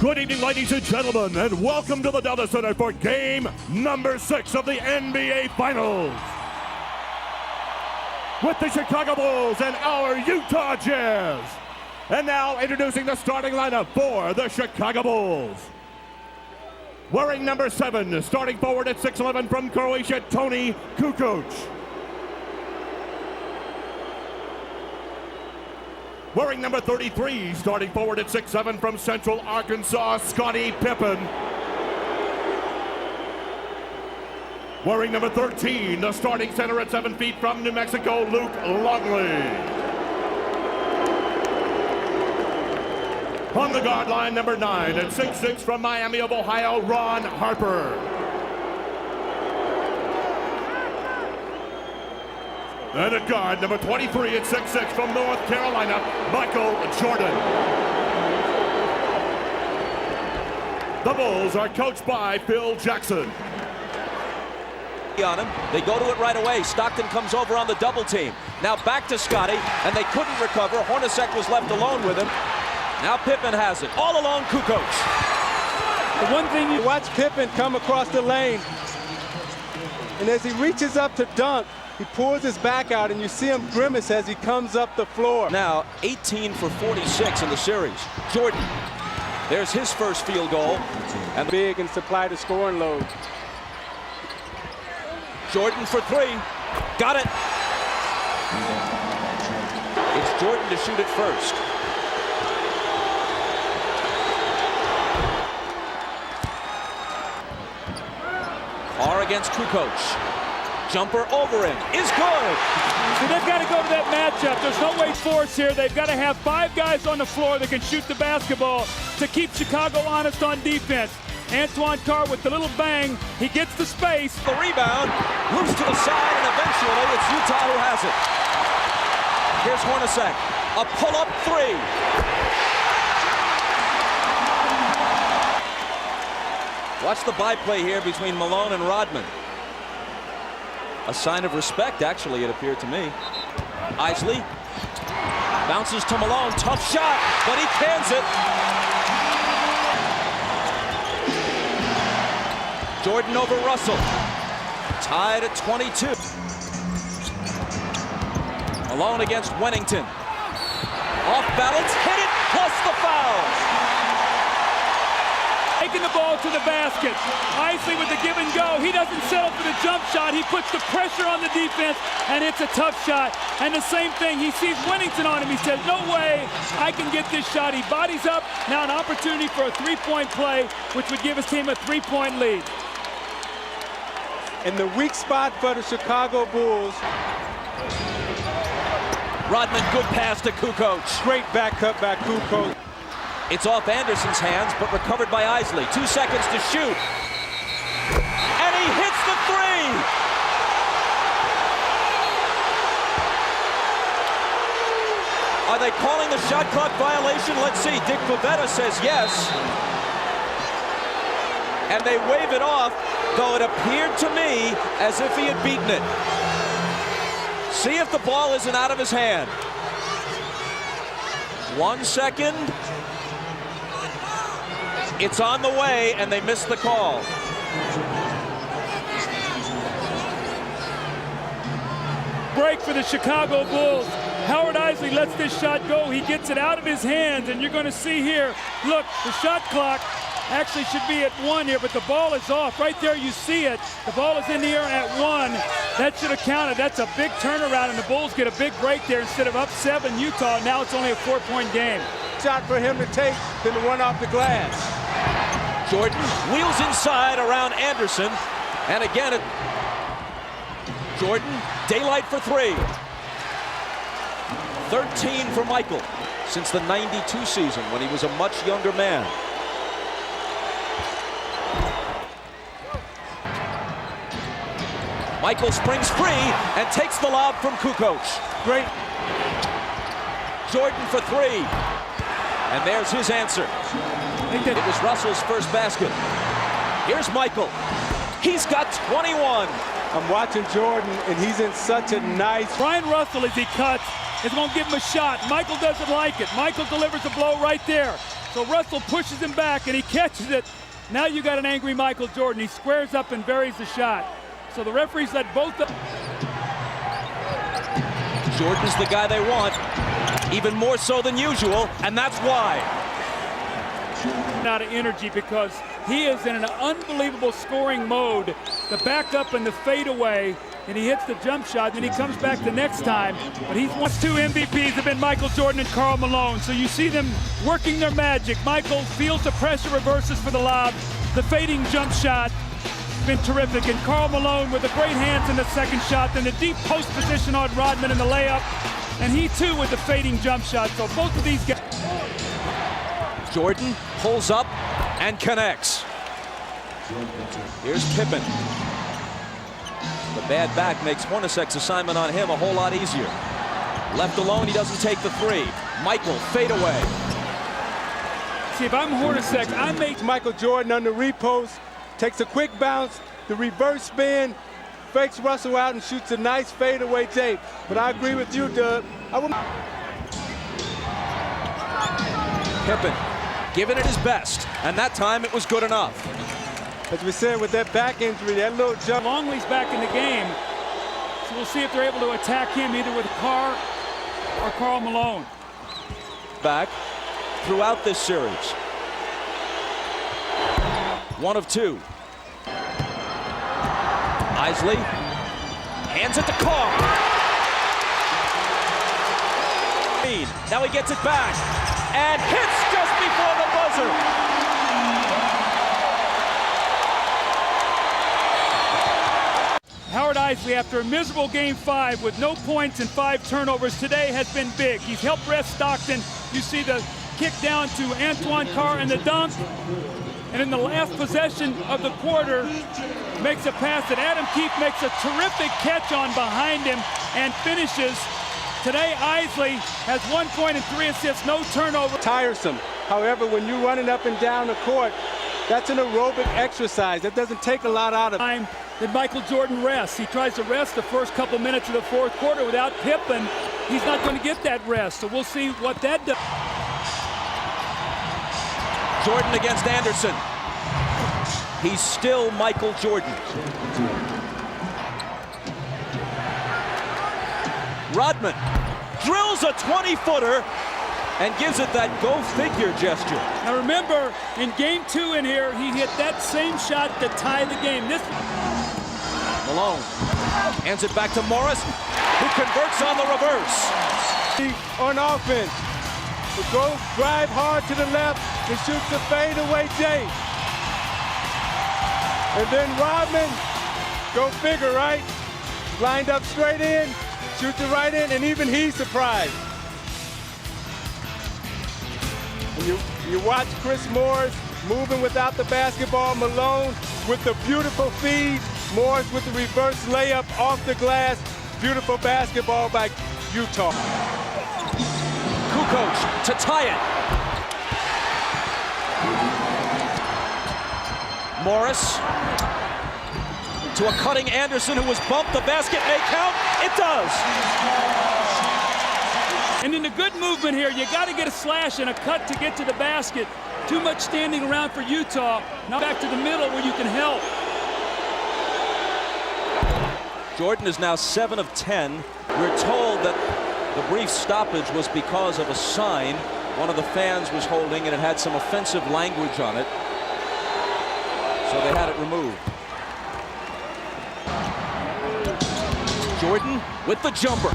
Good evening, ladies and gentlemen, and welcome to the Delta Center for game number 6 of the NBA Finals. With the Chicago Bulls and our Utah Jazz. And now introducing the starting lineup for the Chicago Bulls. Wearing number 7, starting forward at 6'11" from Croatia, Toni Kukoc. Wearing number 33, starting forward at 6'7" from Central Arkansas, Scottie Pippen. Wearing number 13, the starting center at 7 feet from New Mexico, Luke Longley. On the guard line, number 9 at 6'6" from Miami of Ohio, Ron Harper. And at guard, number 23 at 6'6" from North Carolina, Michael Jordan. The Bulls are coached by Phil Jackson. On him. They go to it right away. Stockton comes over on the double team. Now back to Scottie, and they couldn't recover. Hornacek was left alone with him. Now Pippen has it. All alone, Kukoc. The one thing you watch Pippen come across the lane, and as he reaches up to dunk, he pulls his back out, and you see him grimace as he comes up the floor. Now 18 for 46 in the series. Jordan, there's his first field goal. And big and supply the scoring load. Jordan for 3. Got it. It's Jordan to shoot it first. Carr against Kukoc. Jumper over him is good. So they've got to go to that matchup. There's no way force here. They've got to have 5 guys on the floor that can shoot the basketball to keep Chicago honest on defense. Antoine Carr with the little bang. He gets the space. The rebound, loose to the side, and eventually it's Utah who has it. Here's Hornacek. A pull-up 3. Watch the byplay here between Malone and Rodman. A sign of respect, actually, it appeared to me. Isley bounces to Malone. Tough shot, but he cans it. Jordan over Russell. Tied at 22. Malone against Wennington. Off balance, hit it, plus the foul. Taking the ball to the basket. Isley with the give and go. He doesn't settle for the jump shot. He puts the pressure on the defense, and it's a tough shot. And the same thing, he sees Wennington on him. He says, no way I can get this shot. He bodies up. Now an opportunity for a 3-point play, which would give his team a 3-point lead. In the weak spot for the Chicago Bulls. Rodman, good pass to Kukoc. Great back cut by Kukoc. It's off Anderson's hands, but recovered by Isley. 2 seconds to shoot. And he hits the 3! Are they calling the shot clock violation? Let's see. Dick Pavetta says yes. And they wave it off, though it appeared to me as if he had beaten it. See if the ball isn't out of his hand. 1 second. It's on the way, and they missed the call. Break for the Chicago Bulls. Howard Isley lets this shot go. He gets it out of his hands, and you're going to see here, look, the shot clock actually should be at 1 here, but the ball is off. Right there, you see it. The ball is in the air at 1. That should have counted. That's a big turnaround, and the Bulls get a big break there. Instead of up 7 Utah, now it's only a 4-point game. Shot for him to take than the one off the glass. Jordan wheels inside around Anderson. And again, Jordan, daylight for 3. 13 for Michael since the '92 season when he was a much younger man. Michael springs free and takes the lob from Kukoc. Great. Jordan for 3. And there's his answer. It was Russell's first basket. Here's Michael. He's got 21. I'm watching Jordan, and he's in such a nice... Brian Russell, as he cuts, is going to give him a shot. Michael doesn't like it. Michael delivers a blow right there. So Russell pushes him back and he catches it. Now you got an angry Michael Jordan. He squares up and buries the shot. So the referees let both of Jordan's the guy they want, even more so than usual, and that's why. out of energy because he is in an unbelievable scoring mode. The backup and the fadeaway, and he hits the jump shot, and then he comes back the next time. But he's won. Two MVPs have been Michael Jordan and Karl Malone, so you see them working their magic. Michael feels the pressure, reverses for the lob. The fading jump shot been terrific, and Karl Malone with the great hands in the second shot, then the deep post position on Rodman in the layup, and he too with the fading jump shot. So both of these guys. Jordan pulls up and connects. Here's Pippen. The bad back makes Hornacek's assignment on him a whole lot easier. Left alone, he doesn't take the three. Michael, fade away. See, if I'm Hornacek, I make Michael Jordan on the repost, takes a quick bounce, the reverse spin, fakes Russell out and shoots a nice fadeaway tape. But I agree with you, Doug. Pippen giving it his best, and that time it was good enough. As we said, with that back injury, that little jump. Longley's back in the game, so we'll see if they're able to attack him either with Carr or Karl Malone. Back throughout this series. 1 of 2. Isley hands it to Carr. Now he gets it back and hits just before the buzzer. Howard Isley, after a miserable Game 5 with no points and 5 turnovers, today has been big. He's helped rest Stockton. You see the kick down to Antoine Carr and the dunk. And in the last possession of the quarter, makes a pass that Adam Keefe makes a terrific catch on behind him and finishes. Today, Isley has 1 point and 3 assists, no turnover. Tiresome. However, when you're running up and down the court, that's an aerobic exercise. That doesn't take a lot out of it. Time that Michael Jordan rests. He tries to rest the first couple minutes of the fourth quarter without Pippen. He's not going to get that rest, so we'll see what that does. Jordan against Anderson. He's still Michael Jordan. Rodman drills a 20-footer and gives it that go-figure gesture. Now remember, in Game 2 in here, he hit that same shot to tie the game. This Malone hands it back to Morris, who converts on the reverse. On offense, the go drive hard to the left and shoots a fadeaway J. And then Rodman, go figure, right? Lined up straight in, shoots it right in, and even he's surprised. And you watch Chris Morris moving without the basketball. Malone with the beautiful feed. Morris with the reverse layup off the glass. Beautiful basketball by Utah. Kukoc to tie it. Morris to a cutting Anderson, who was bumped. The basket may count. It does. And in the good movement here, you got to get a slash and a cut to get to the basket. Too much standing around for Utah. Now back to the middle where you can help. Jordan is now 7 of 10. We're told that the brief stoppage was because of a sign one of the fans was holding, and it had some offensive language on it. So they had it removed. Jordan with the jumper.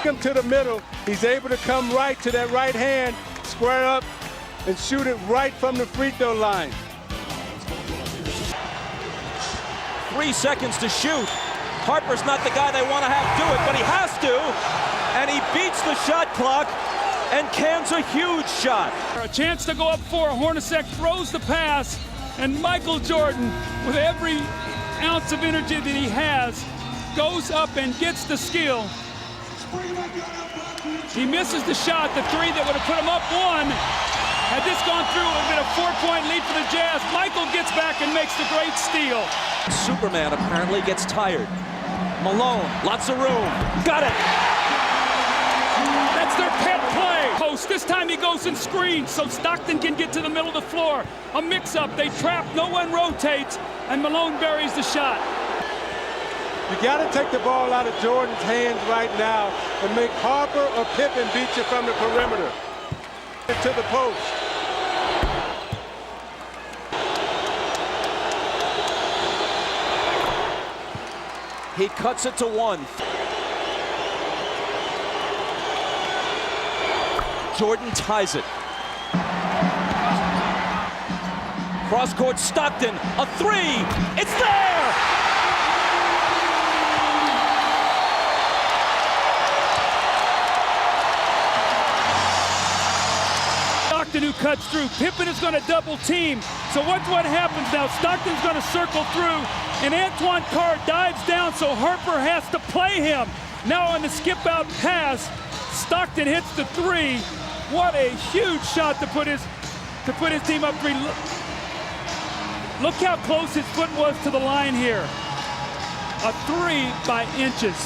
Him to the middle. He's able to come right to that right hand, square up, and shoot it right from the free throw line. 3 seconds to shoot. Harper's not the guy they want to have do it, but he has to. And he beats the shot clock and cans a huge shot. A chance to go up 4. Hornacek throws the pass, and Michael Jordan, with every ounce of energy that he has, goes up and gets the skill. He misses the shot, the 3 that would have put him up 1. Had this gone through, it would have been a 4-point lead for the Jazz. Michael gets back and makes the great steal. Superman apparently gets tired. Malone, lots of room. Got it. That's their pet play. post. This time he goes and screens so Stockton can get to the middle of the floor. A mix-up, they trap, no one rotates, and Malone buries the shot. You got to take the ball out of Jordan's hands right now and make Harper or Pippen beat you from the perimeter. To the post. He cuts it to one. Jordan ties it. Cross-court Stockton, a three. It's there! Stockton who cuts through. Pippen is going to double team. So watch what happens now. Stockton's going to circle through, and Antoine Carr dives down, so Harper has to play him. Now on the skip-out pass, Stockton hits the three. What a huge shot to put his team up three. Look how close his foot was to the line here. A three by inches.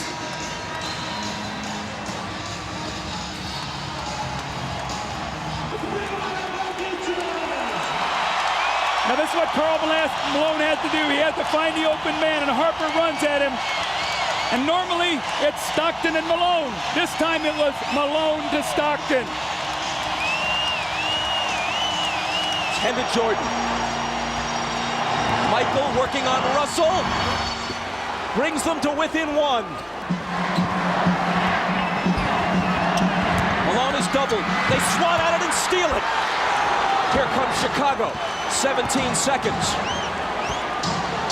Now this is what Karl Malone had to do. He had to find the open man, and Harper runs at him. And normally it's Stockton and Malone. This time it was Malone to Stockton. 10 to Jordan. Michael working on Russell. Brings them to within one. Malone is doubled. They swat at it and steal it. Here comes Chicago. 17 seconds.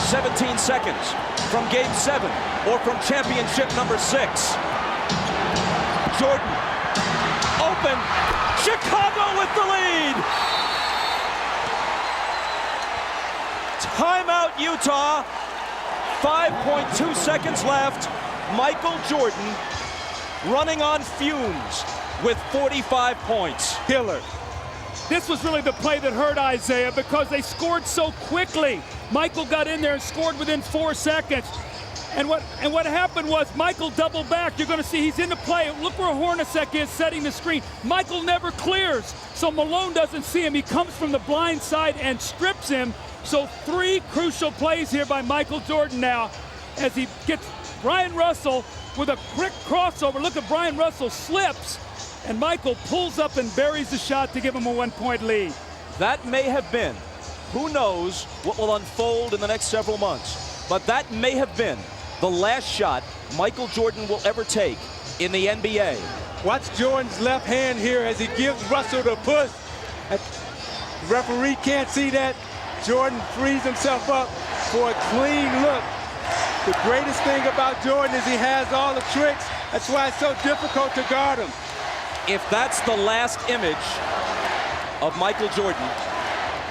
17 seconds from Game 7 or from championship number 6. Jordan. Open. Chicago with the lead. Timeout, Utah. 5.2 seconds left. Michael Jordan running on fumes with 45 points. Killer. This was really the play that hurt Isaiah because they scored so quickly. Michael got in there and scored within 4 seconds. And what happened was Michael doubled back. You're going to see he's in the play. Look where Hornacek is setting the screen. Michael never clears, so Malone doesn't see him. He comes from the blind side and strips him. So 3 crucial plays here by Michael Jordan now as he gets Brian Russell with a quick crossover. Look at Brian Russell slips, and Michael pulls up and buries the shot to give him a 1-point lead. That may have been, who knows what will unfold in the next several months, but that may have been the last shot Michael Jordan will ever take in the NBA. Watch Jordan's left hand here as he gives Russell the push. The referee can't see that. Jordan frees himself up for a clean look. The greatest thing about Jordan is he has all the tricks. That's why it's so difficult to guard him. If that's the last image of Michael Jordan,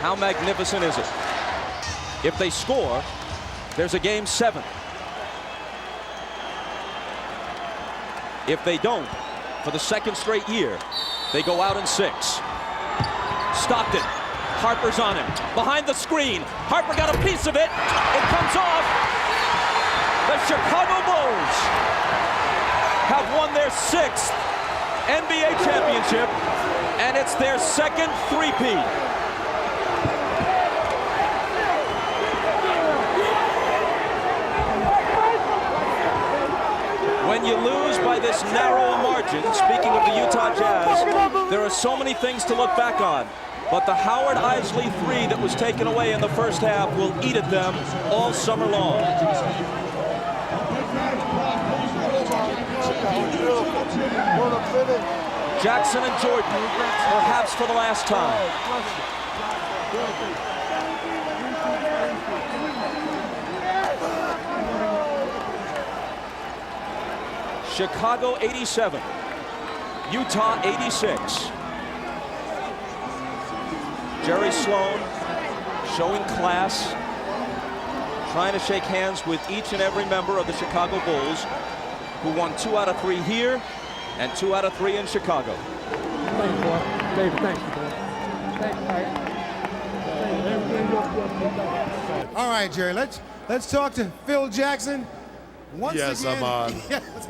how magnificent is it? If they score, there's a Game 7. If they don't, for the second straight year, they go out in 6. Stockton, Harper's on him. Behind the screen, Harper got a piece of it. It comes off. The Chicago Bulls have won their 6th NBA championship, and it's their second three-peat. When you lose by this narrow margin, speaking of the Utah Jazz, there are so many things to look back on. But the Howard Isley 3 that was taken away in the first half will eat at them all summer long. Jackson and Jordan, perhaps for the last time. Chicago 87, Utah 86. Jerry Sloan showing class, trying to shake hands with each and every member of the Chicago Bulls, who won 2 out of 3 here and 2 out of 3 in Chicago. Thank you, boy. David, thank you, boy. Thank you. All right, Jerry, let's talk to Phil Jackson. Once Yes, again, I'm on. Yes,